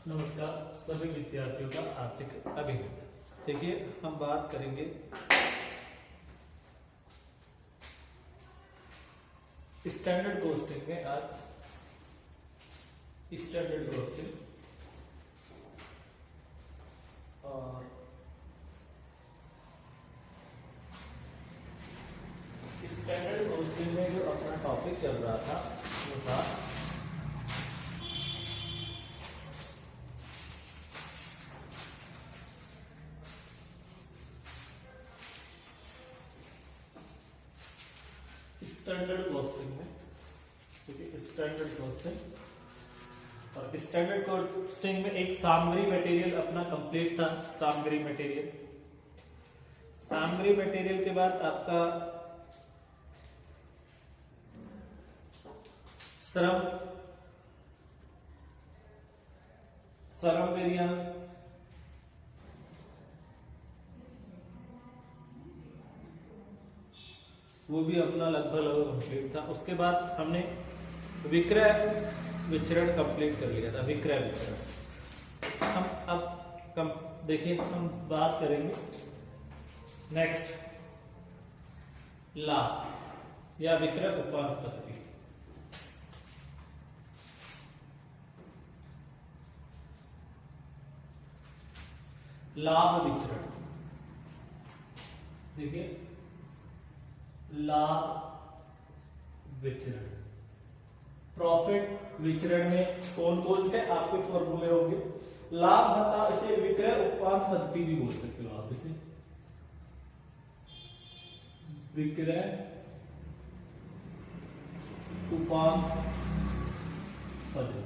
नमस्कार सभी विद्यार्थियों का हार्दिक अभिनंदन। देखिए हम बात करेंगे स्टैंडर्ड कॉस्टिंग में। आज स्टैंडर्ड कॉस्टिंग और स्टैंडर्ड कॉस्टिंग में जो अपना टॉपिक चल रहा था वो था स्टैंडर्ड कॉस्टिंग में। ठीक है, स्टैंडर्ड कॉस्टिंग और स्टैंडर्ड कॉस्टिंग में एक सामग्री मटेरियल अपना कंप्लीट था। सामग्री मटेरियल के बाद आपका श्रम वेरिएंस, वो भी अपना लगभग कंप्लीट था। उसके बाद हमने विक्रय विचरण कंप्लीट कर लिया था। विक्रय विचरण हम अब देखिए हम बात करेंगे नेक्स्ट लाभ या विक्रय उपांत पद्धति। लाभ विचरण देखिए, लाभ विचरण प्रॉफिट विचरण में कौन कौन से आपके फॉर्मूले होंगे। लाभ भत्ता, इसे विक्रय उपांत पद्धति भी बोल सकते हो आप। इसे विक्रय उपांत पद्धति।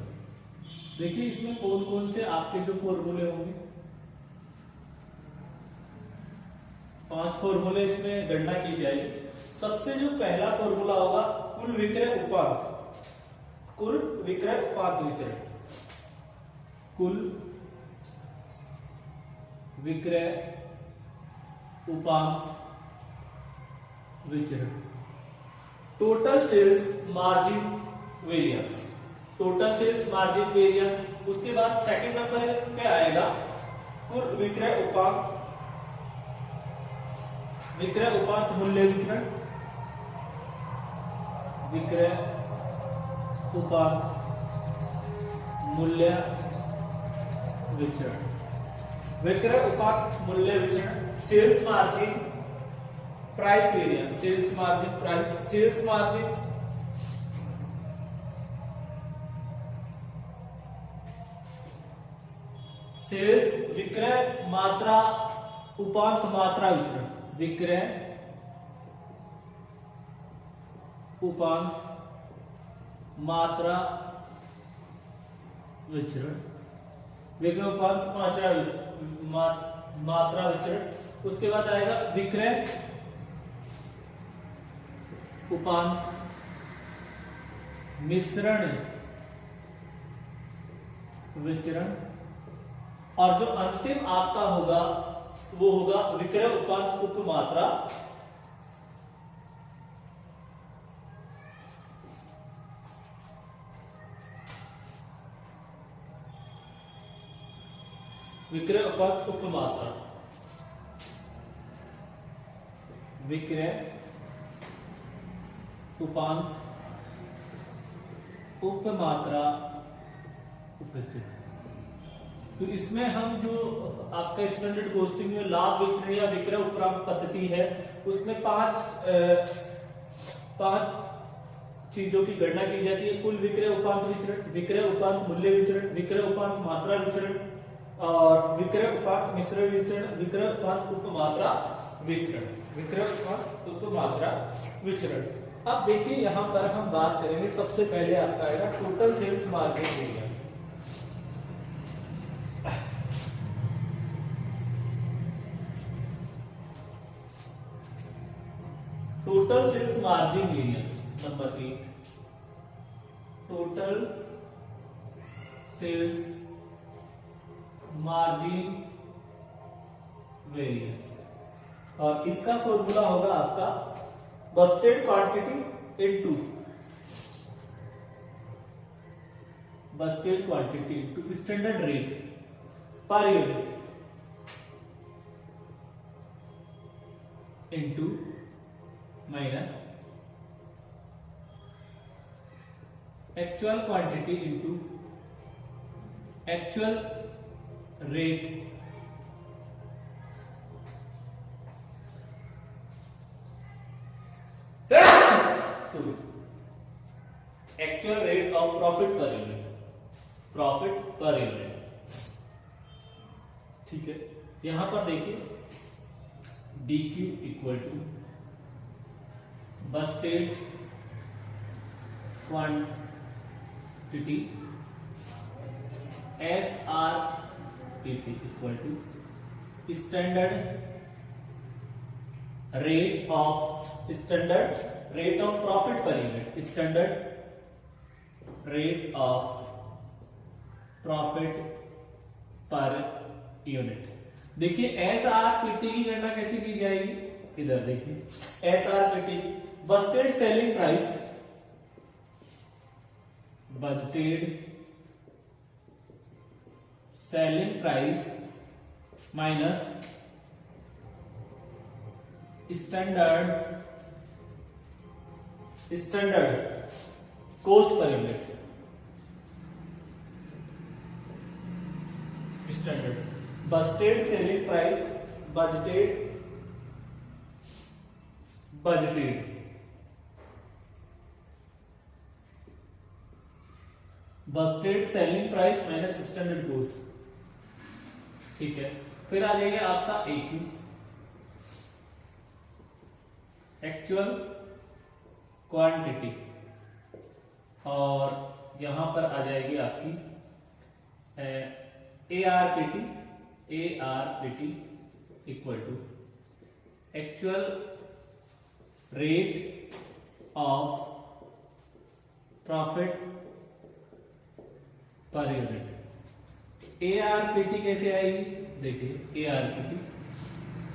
देखिए इसमें कौन कौन से आपके जो फॉर्मूले होंगे, 5 फॉर्मूले इसमें गणना की जाएगी। सबसे जो पहला फॉर्मूला होगा कुल विक्रय उपांत। कुल विक्रय उपांत विचरण, कुल विक्रय उपांत विचरण। Total sales margin variance, total sales margin variance. उसके बाद सेकंड नंबर पे आएगा कुल विक्रय उपांत मूल्य विचरण। विक्रय उपांत मूल्य विचरण, विक्रय उपांत मूल्य विचरण। Sales margin price variance, sales margin price, sales margin sales विक्रय मात्रा उपांत मात्रा विचरण। विक्रय उपांत मात्रा विचरण, विक्रय उपांत मात्रा विचरण। उसके बाद आएगा विक्रय उपांत मिश्रण विचरण। और जो अंतिम आपका होगा वो होगा विक्रय उपांत उपमात्रा विक्रय उपांत उपमात्रा, विक्रय उपांत उपमात्रा उपविचरण। तो इसमें हम जो आपका स्टैंडर्ड कॉस्टिंग में लाभ विचरण या विक्रय उपांत पद्धति है उसमें 5 चीजों की गणना की जाती है। कुल विक्रय उपांत विचरण, विक्रय उपांत मूल्य विचरण, विक्रय उपांत मात्रा विचरण और विक्रय उपांत मिश्रण विचरण, विक्रय उपांत उपमात्रा विचरण, विक्रय उपांत उपमात्रा विचरण। अब देखिए यहां पर हम बात करेंगे, सबसे पहले आपका आएगा total sales margin variance. Total sales margin variance number 1, total sales margin variance. और इसका फॉर्मूला होगा आपका budgeted quantity into budgeted quantity into standard rate per unit into minus actual quantity into actual rate actual rate of profit per unit. ठीक है, यहां पर देखिए DQ equal to budgeted quantity SRPT equal to standard rate of profit per unit, standard rate of profit per unit. देखिए SRPT की गणना कैसे की जाएगी, इधर देखिए SRPT Busted selling price, Busted selling price minus standard cost per unit, standard Busted selling price, Busted selling price minus standard cost. ठीक है, फिर आ जाएगा आपका AQ एक्चुअल क्वांटिटी, और यहां पर आ जाएगी आपकी ARPT equal to actual rate of profit per unit. ARPT कैसे आएगी, देखिए ARPT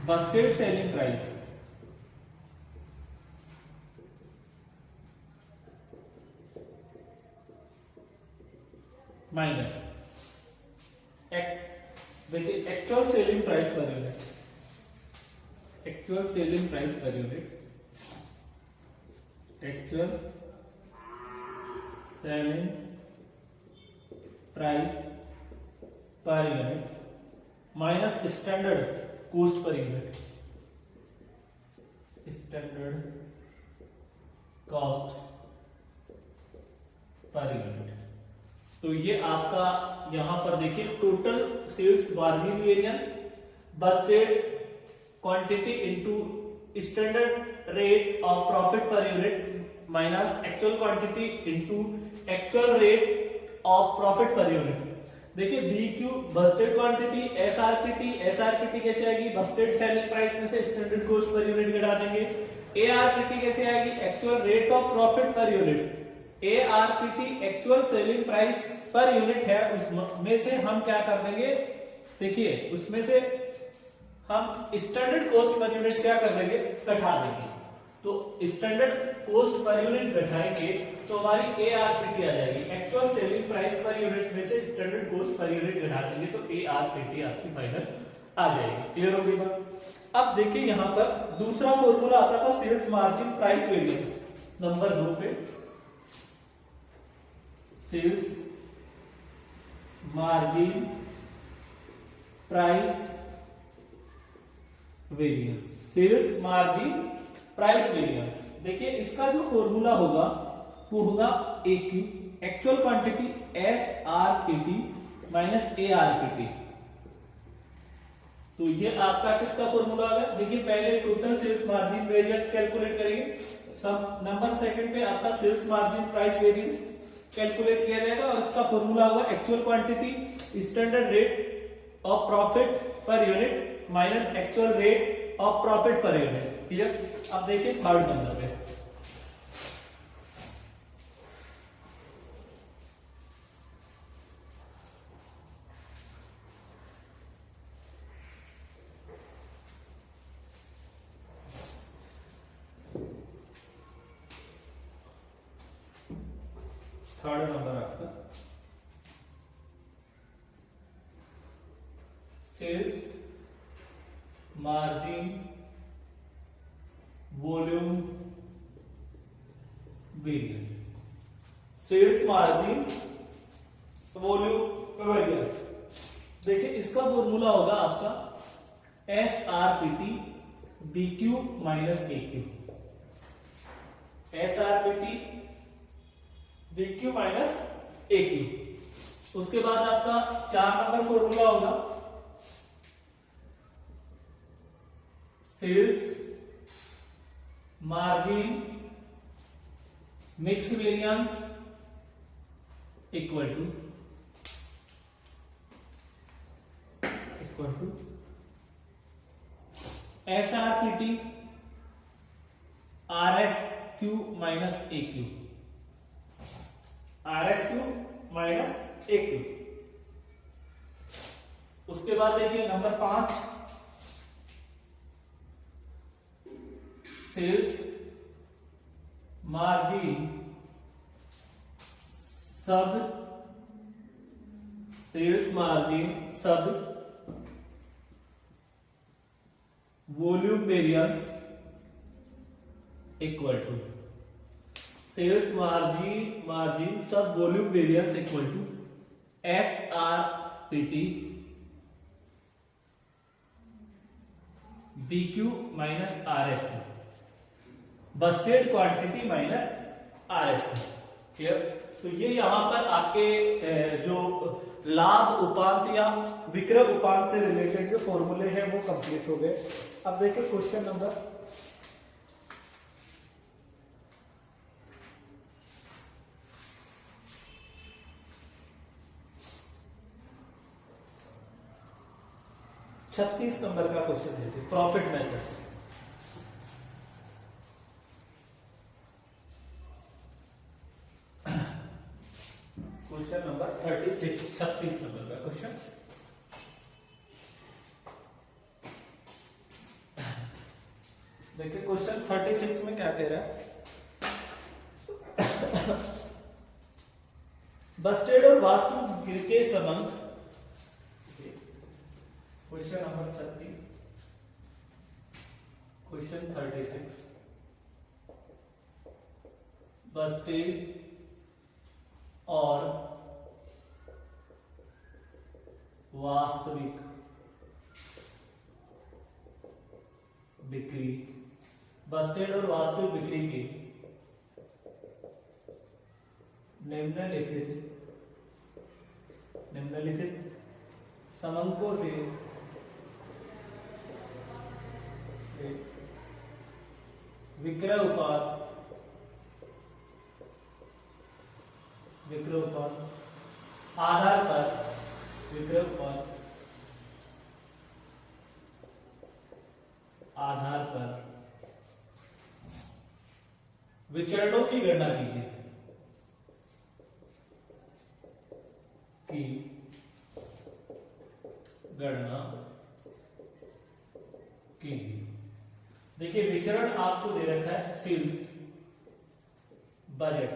budgeted selling price minus देखिए actual selling price per unit, actual selling price per unit, actual selling price per unit minus standard cost per unit, standard cost per unit. तो ये आपका यहां पर देखिए total sales margin variance, budgeted quantity into standard rate of profit per unit minus actual quantity into actual rate of profit per unit. देखिए BQ Busted quantity, SRPT कैसे आएगी, Busted selling price में से स्टैंडर्ड कॉस्ट पर यूनिट घटा देंगे। ARPT कैसे आएगी, actual rate of profit per unit, ARPT actual selling price per unit है, उसमें से हम क्या कर देंगे, देखिए उसमें से हम स्टैंडर्ड कॉस्ट पर यूनिट क्या कर देंगे, घटा देंगे। तो स्टैंडर्ड कॉस्ट पर यूनिट घटाएंगे तो हमारी ARPT आ जाएगी, actual selling price per unit में से स्टैंडर्ड कॉस्ट पर यूनिट घटा देंगे तो ARPT आपकी फाइनल आ जाएगी। क्लियर होगी बात। अब देखिए यहां पर दूसरा फॉर्मूला आता था sales margin price variance, number 2 पे sales margin price variance, sales margin price variance. देखिए इसका जो फॉर्मूला होगा वो होगा AQ actual quantity SRPT minus ARPT। तो ये आपका किसका फॉर्मूला होगा, देखिए पहले total sales margin variance calculate करेंगे, सब नंबर सेकंड पे आपका sales margin price variance calculate किया जाएगा और इसका फॉर्मूला होगा actual quantity standard rate of profit per unit minus actual rate of profit per unit. Clear. अब देखिए थर्ड नंबर पे थर्ड नंबर आपका sales margin volume variance, sales margin volume variance. देखिए इसका फॉर्मूला होगा आपका SRPT BQ minus AQ, SRPT BQ minus AQ। उसके बाद आपका 4 नंबर फॉर्मूला होगा sales margin mix variance equal to SRPT RSQ minus AQ, RSQ minus AQ। उसके बाद देखिए number 5 sales margin sub, sales margin sub volume variance equal to, sales margin sub volume variance equal to SRPT BQ minus RSQ, budgeted quantity minus RSQ। Clear? तो ये यहां पर आपके जो लाभ उपांत या विक्रय उपांत से रिलेटेड जो फॉर्मूले हैं वो कंप्लीट हो गए। अब देखिए क्वेश्चन नंबर 36 नंबर का क्वेश्चन देखिए, profit method. Question number 36 number का क्वेश्चन। देखिए क्वेश्चन 36 में क्या कह रहा है, बस्टेड और वास्तविक के संबंध। क्वेश्चन नंबर 36, क्वेश्चन 36, बस्टेड और वास्तविक बिक्री, बस्टेड और वास्तविक बिक्री की निम्नलिखित समंकों से विक्रय उत्पाद आधार पर, विक्रय उत्पाद आधार पर विचरणों की गणना कीजिए, देखिए विचरण आपको दे रखा है सेल्स बजट,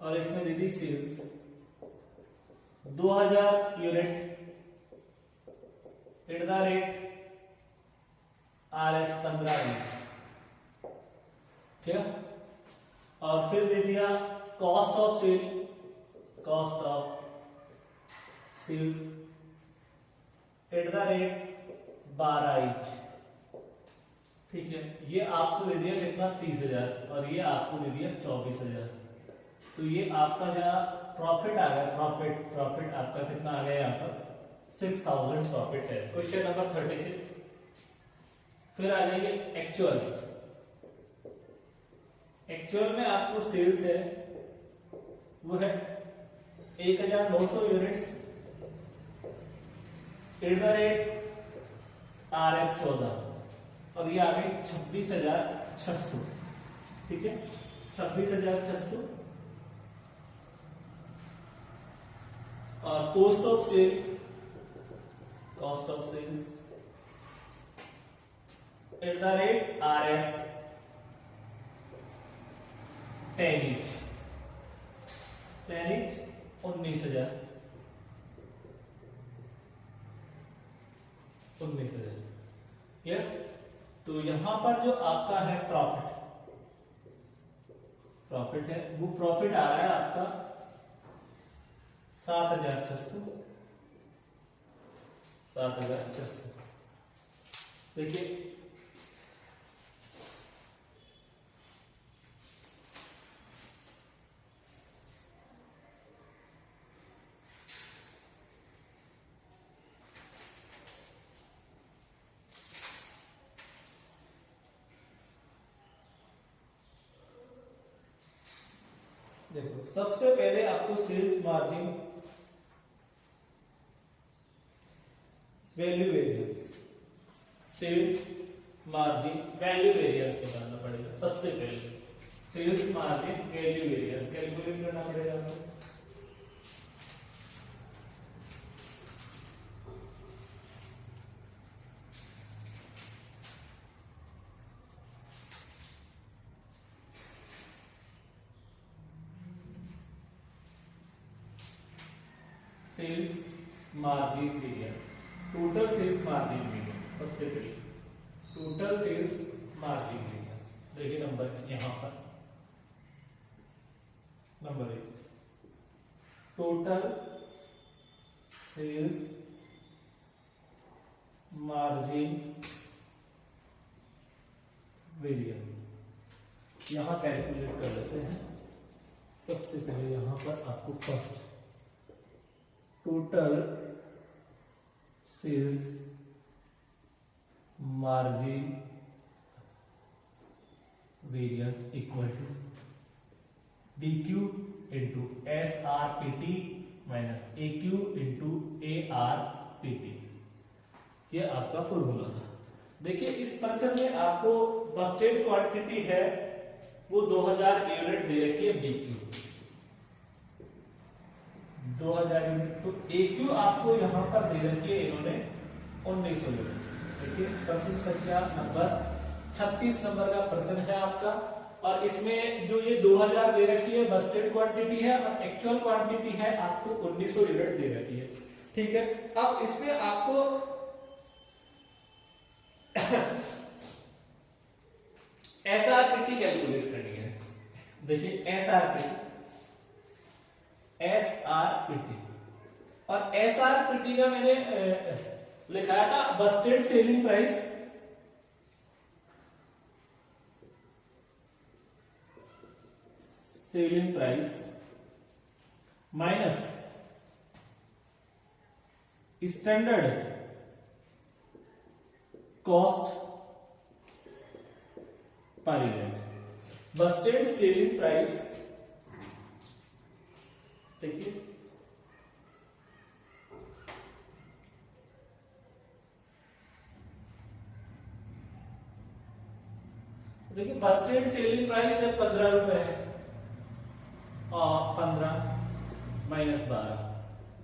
और इसमें दे दी sales 2000 unit at the rate RS 15 each, ठीक है। और फिर दे दिया cost of sales at the rate 12 each, ठीक है। ये आपको दे दिया कितना 30,000 और ये आपको दे दिया 24,000। तो ये आपका जो प्रॉफिट आ गया, प्रॉफिट आपका कितना आ गया यहाँ पर 6,000 प्रॉफिट है। Question number 36। फिर आ जाइए एक्चुअल में आपको सेल्स है वो है 1,900 units at the rate RS 14, और ये आ गई 26,600, ठीक है। 26,600 और cost of sales at the rate RS 10 इंच 19,000, तो यहां पर जो आपका है प्रॉफिट है, वो प्रॉफिट आ रहा है आपका 7,600। देखिए देखो, सबसे पहले आपको sales margin value variance, sales margin value variance निकालना पड़ेगा। सबसे पहले sales margin value variance calculate करना पड़ेगा आपको। Sales margin variance, total sales margin variance. सबसे पहले टोटल सेल्स मार्जिन वेरिएंस, देखिए नंबर यहां पर number 1, total sales margin variance, यहां कैलकुलेट कर लेते हैं। सबसे पहले यहां पर आपको first total sales margin variance equal to DQ into SRPT minus AQ into ARPT, ये आपका फॉर्मूला था। देखिए इस प्रश्न में आपको बस्टेड क्वांटिटी है वो 2000 यूनिट दे रखी है BQ 2000 यूनिट, तो AQ आपको यहां पर दे रखी है इन्होंने 1900 यूनिट। देखिए प्रश्न संख्या नंबर 36 नंबर का प्रश्न है आपका, और इसमें जो ये 2000 दे रखी है बस्टेड क्वांटिटी है और एक्चुअल क्वांटिटी है आपको 1900 यूनिट दे रखी है। ठीक है, अब इसमें आपको SRPT कैलकुलेट करनी है। देखिए SRPT और SRPT का मैंने लिखाया था Busted selling price minus standard cost per unit. Busted selling price, देखिए बस्टेड सेलिंग प्राइस है 15 रुपए और 15 माइनस 12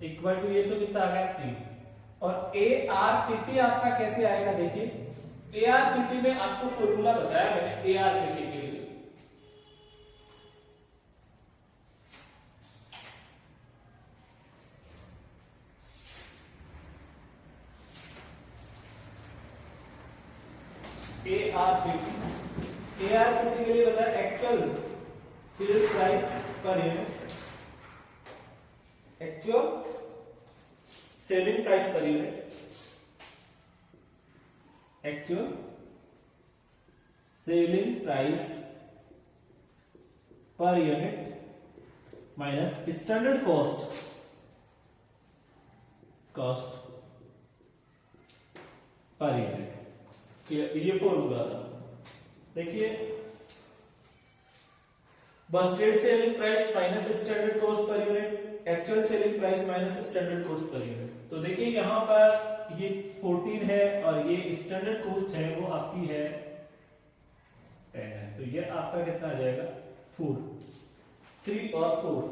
इक्वल टू, ये तो कितना आ गया 3। और ARPT आपका कैसे आएगा? देखिए ARPT में आपको फॉर्मूला बताया मैंने ARPT के लिए। ARPT के लिए बताया actual sales price per unit, actual selling price per unit, actual selling price per unit minus standard cost per unit, ये फॉर्मूला था। देखिए budgeted selling price minus standard cost per unit, actual selling price minus standard cost per unit. तो देखिए यहां पर ये 14 है और ये स्टैंडर्ड कॉस्ट है वो आपकी है 10 है, तो ये आपका कितना आ जाएगा 4, 3 और 4।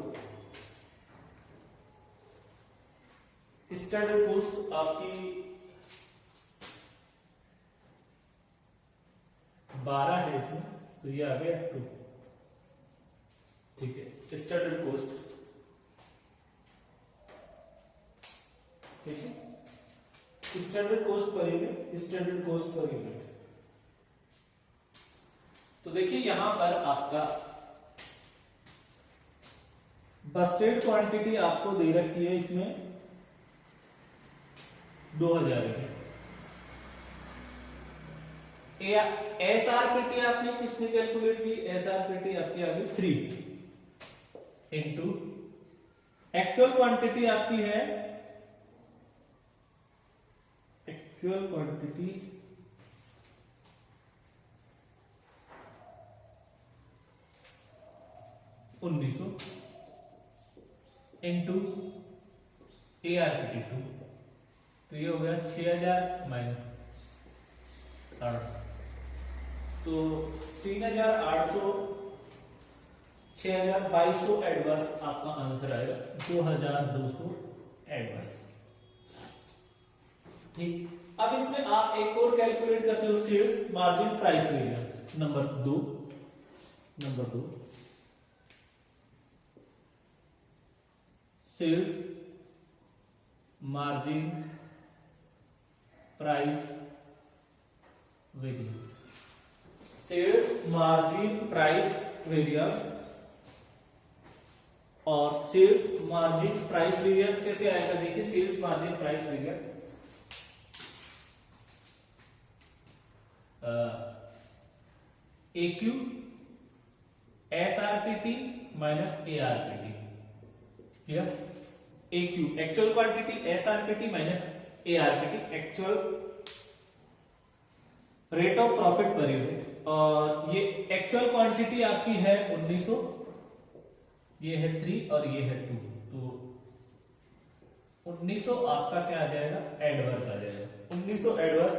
स्टैंडर्ड कॉस्ट आपकी 12 है इसमें, तो ये आ गया 2। ठीक है, स्टैंडर्ड कॉस्ट, ठीक है, standard cost per unit, standard cost per unit. तो देखिए यहां पर आपका बस्टेड क्वांटिटी आपको दे रखी है, इसमें 2000 है। एसआरपीटी आपने कितनी कैलकुलेट की? एसआरपीटी आपकी आ गई 3 इंटू एक्चुअल क्वांटिटी आपकी है, एक्चुअल क्वांटिटी 1900 इंटू एआरपीटी 2, तो ये हो गया 6000 माइनस 8, तो 3800, 6200 एडवर्स आपका आंसर आएगा, 2200 एडवर्स। ठीक, अब इसमें आप एक और कैलकुलेट करते हो, sales margin price variance number 2, sales margin price variance, sales margin price variance. और सेल्स मार्जिन प्राइस वेरिएंस कैसे आएगा? देखिए sales margin price variance AQ SRPT minus ARPT, clear? AQ actual quantity, SRPT minus ARPT actual rate of profit per unit. और ये actual quantity आपकी है 1900, ये है 3 और ये है 2, तो 1900 आपका क्या आ जाएगा? एडवर्स आ जाएगा, 1900 एडवर्स।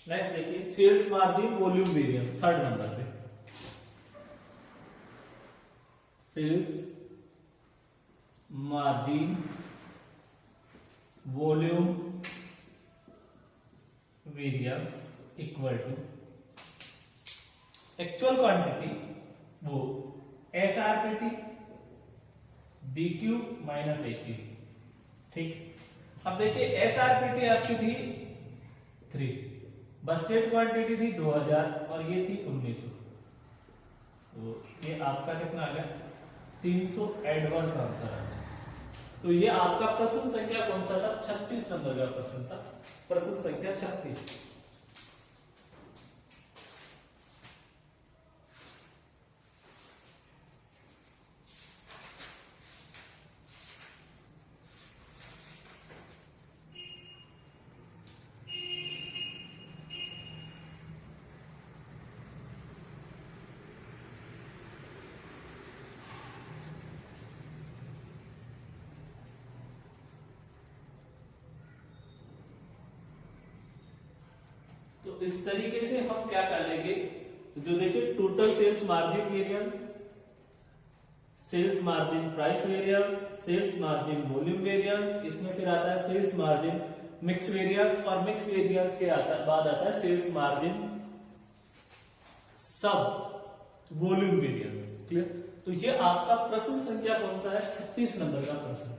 नेक्स्ट देखिए sales margin volume variance, third number पे sales margin volume variance equal to actual quantity वो एसआरपीटी बीक्यू माइनस AQ। ठीक, अब देखिए एसआरपीटी आपकी थी 3, बस्टेड क्वांटिटी थी 2000 और ये थी 1900, तो ये आपका कितना आ गया? 300 एडवर्स आंसर आ गया। तो ये आपका प्रश्न संख्या कौन सा था? 36 नंबर का प्रश्न था, प्रश्न संख्या 36। तो इस तरीके से हम क्या कर लेंगे, जो देखिए total sales margin variance, sales margin price variance, sales margin volume variance, इसमें फिर आता है सेल्स मार्जिन मिक्स वेरिएंस, और मिक्स वेरिएंस के बाद आता है sales margin sub volume variance. Clear? तो ये आपका प्रश्न संख्या कौन सा है? 36 नंबर का प्रश्न है।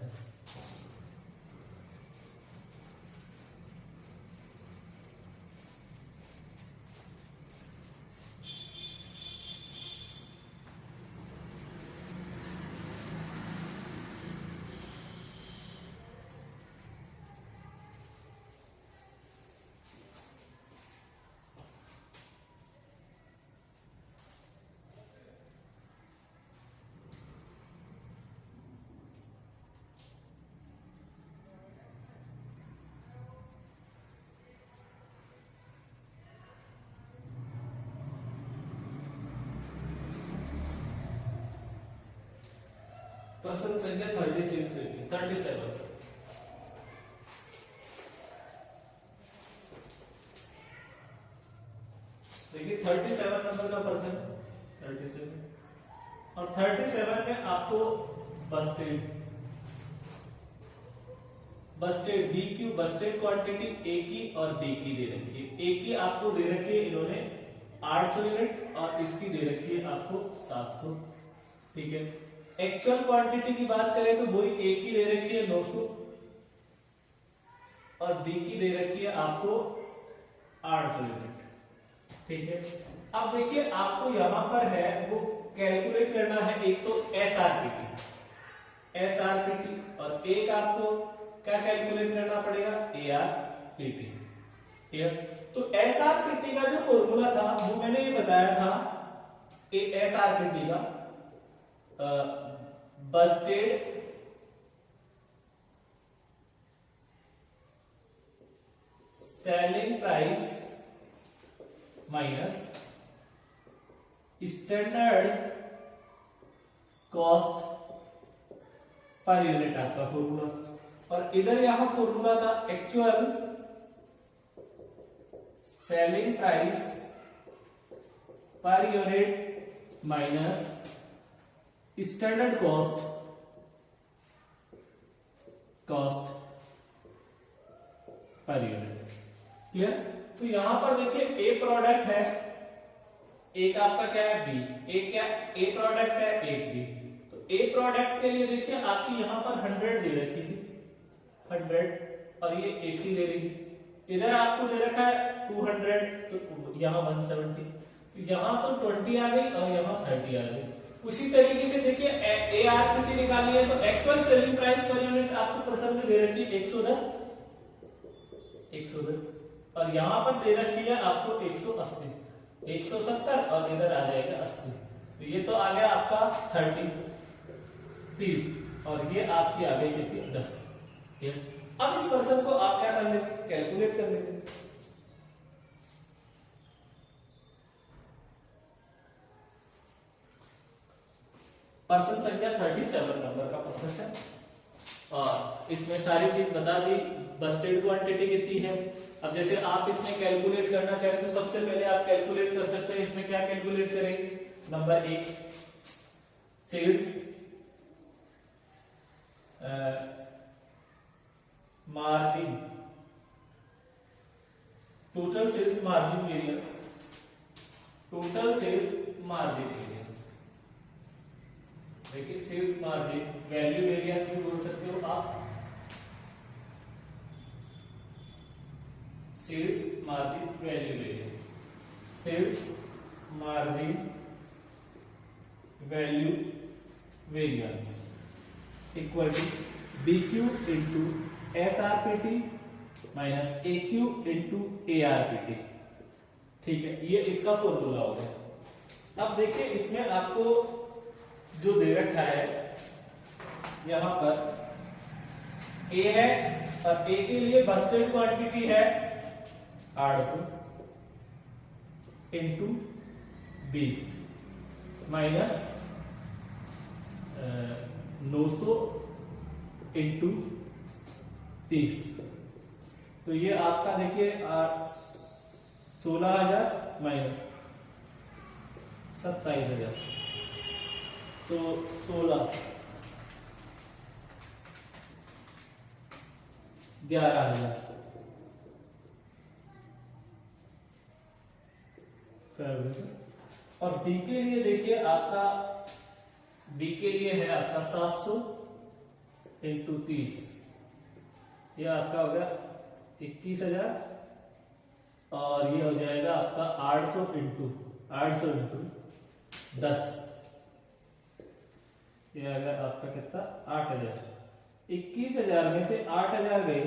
प्रश्न संख्या 36 देखिए, 37 देखिए 37 नंबर का प्रश्न, 37 और 37 में आपको Busted BQ Busted quantity A की और B की दे रखी है। A की आपको दे रखी है इन्होंने 800 यूनिट और इसकी दे रखी है आपको 700। ठीक है, एक्चुअल क्वांटिटी की बात करें तो वही A की दे रखी है 900 और बी की दे रखी है आपको 800 यूनिट। ठीक है, अब देखिए आपको यहां पर है वो कैलकुलेट करना है, एक तो एसआरपीटी और एक आपको क्या कैलकुलेट करना पड़ेगा, एआरपीटी। तो एसआरपीटी का जो फॉर्मूला था वो मैंने ये बताया था, एसआरपीटी का Busted selling price minus standard cost per unit आपका फॉर्मूला, और इधर यहां फॉर्मूला था actual selling price per unit minus standard cost per unit. Clear? तो यहां पर देखिए ए प्रोडक्ट है, एक आपका क्या है बी, एक क्या ए प्रोडक्ट है एक बी। तो ए प्रोडक्ट के लिए देखिए आपकी यहां पर 100 दे रखी थी, 100 और ये 80 दे रही थी, इधर आपको दे रखा है 200 तो यहाँ 170, तो यहाँ तो 20 आ गई और यहाँ 30 आ गई। उसी तरीके से देखिए एआरपीटी निकाली है, तो actual selling price per unit आपको प्रश्न में दे रखी है 110 और यहाँ पर दे रखी है आपको 180, 170 और इधर आ जाएगा 80, तो ये तो आ गया आपका 30 और ये आपकी आ गई कितनी 10। अब इस पर्सन को आप क्या कर लेते, कैलकुलेट कर लेते। पर्सन संख्या 37 नंबर का पर्सन है और इसमें सारी चीज बता दी, बस्टेड क्वांटिटी कितनी है। अब जैसे आप इसमें कैलकुलेट करना चाहें तो सबसे पहले आप कैलकुलेट कर सकते हैं, इसमें क्या कैलकुलेट करेंगे, number 1 sales margin, total sales margin variance, total sales margin variance. देखिए सेल्स मार्जिन वैल्यू वेरिएंस भी बोल सकते हो आप, sales margin value variance, sales margin value variance equal to BQ into SRPT minus AQ into ARPT। ठीक है, ये इसका फॉर्मूला हो गया। अब देखिए इसमें आपको जो दे रखा है यहां पर A है और A के लिए बस्टेड क्वांटिटी है 800 इंटू 20 माइनस 900 इंटू 30, तो ये आपका देखिए 16,000 माइनस 27,000, तो 16 11,000 और बी के लिए देखिए आपका, बी के लिए है आपका 700 इंटू 30, ये आपका हो गया 21,000 और ये हो जाएगा आपका 800 इंटू 10, ये आ गया आपका कितना 8,000। 21,000 में से 8,000 गए,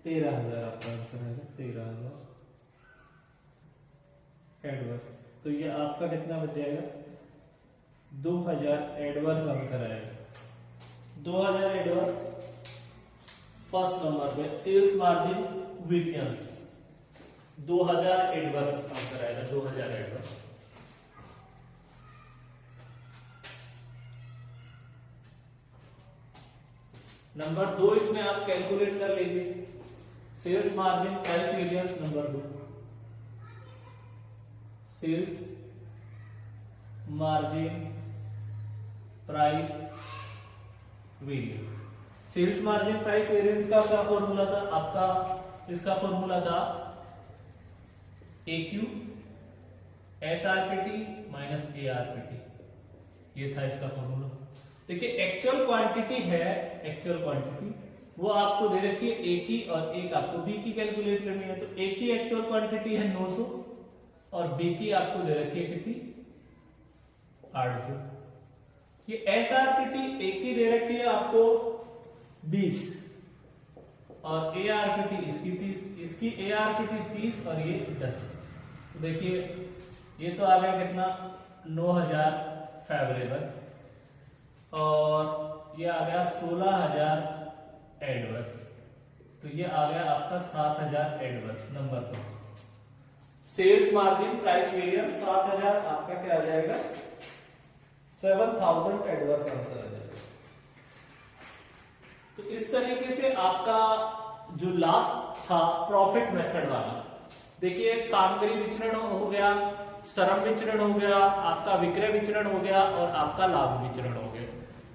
13,000 आपका आंसर आएगा, 13,000 एडवर्स। तो ये आपका कितना बच जाएगा 2,000 एडवर्स आंसर आएगा, 2,000 एडवर्स। फर्स्ट नंबर पे sales margin variance 2,000 adverse answer आएगा, 2,000 एडवर्स। नंबर 2 इसमें आप कैलकुलेट कर लेंगे, sales margin price variance number 2, sales margin price variance. Sales margin price variance का क्या फॉर्मूला था आपका, इसका फॉर्मूला था AQ SRPT माइनस ARPT, ये था इसका फॉर्मूला। देखिए एक्चुअल क्वांटिटी है, एक्चुअल क्वांटिटी वो आपको दे रखी है ए की और एक आपको बी की कैलकुलेट करनी है। तो ए की एक्चुअल क्वांटिटी है 900 और बी की आपको दे रखी है कितनी 800। ये एसआरपीटी ए की दे रखी है आपको 20 और एआरपीटी इसकी 30, इसकी एआरपीटी 30 और ये 10। तो देखिए ये तो आ गया कितना 9000 फेवरेबल और ये आ गया 16000 एडवर्स। तो ये आ गया आपका 7000 एडवर्स नंबर पर। सेल्स मार्जिन प्राइस वेरिएंस 7000 आपका क्या आ जाएगा 7000 एडवर्स आंसर आ जाएगा। तो इस तरीके से आपका जो लास्ट था प्रॉफिट मेथड वाला, देखिए सामग्री विचरण हो गया, श्रम विचरण हो गया, आपका विक्रय विचरण हो गया और आपका लाभ विचरण हो गया,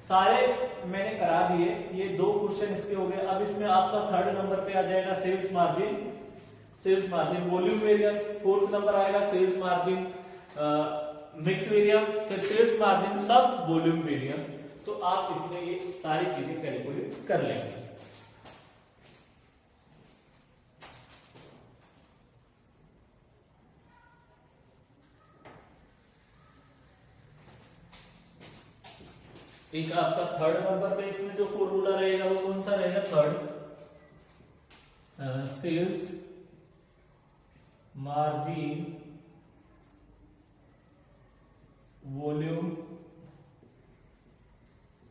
सारे मैंने करा दिए। ये 2 क्वेश्चन इसके हो गए। अब इसमें आपका थर्ड नंबर पे आ जाएगा sales margin, sales margin volume variance, fourth number आएगा सेल्स मार्जिन मिक्स वेरिएंस, फिर sales margin sub volume variance. तो आप इसमें ये सारी चीजें कैलकुलेट कर लेंगे। एक आपका थर्ड नंबर पे इसमें जो फॉर्मूला रहेगा वो कौन सा रहेगा, third sales margin volume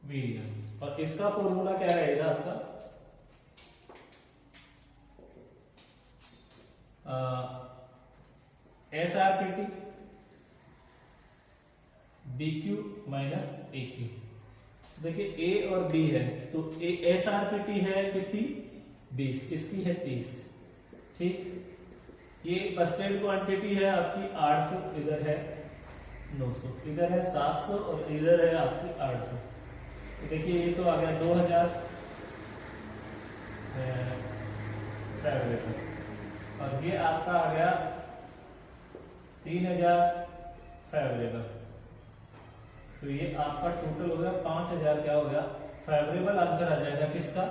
variance. और इसका फॉर्मूला क्या रहेगा आपका एसआरपीटी बीक्यू माइनस एक्यू। देखिए ए और बी है तो एसआरपीटी है कितनी 20, इसकी है 30, ठीक। ये बस्टेड क्वांटिटी है आपकी 800, इधर है 900, इधर है 700 और इधर है आपकी 800। तो देखिए ये तो आ गया 2000 फेवरेबल और ये आपका आ गया 3000 फेवरेबल। तो ये आपका टोटल हो गया 5000 क्या हो गया फेवरेबल आंसर आ जाएगा किसका,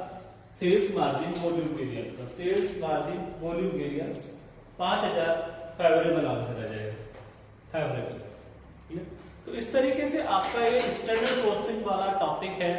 सेल्स मार्जिन वॉल्यूम वेरिएंस का। Sales margin volume variance 5000 favourable answer आ जाएगा, फेवरेबल। तो इस तरीके से आपका ये स्टैंडर्ड कॉस्टिंग वाला टॉपिक है।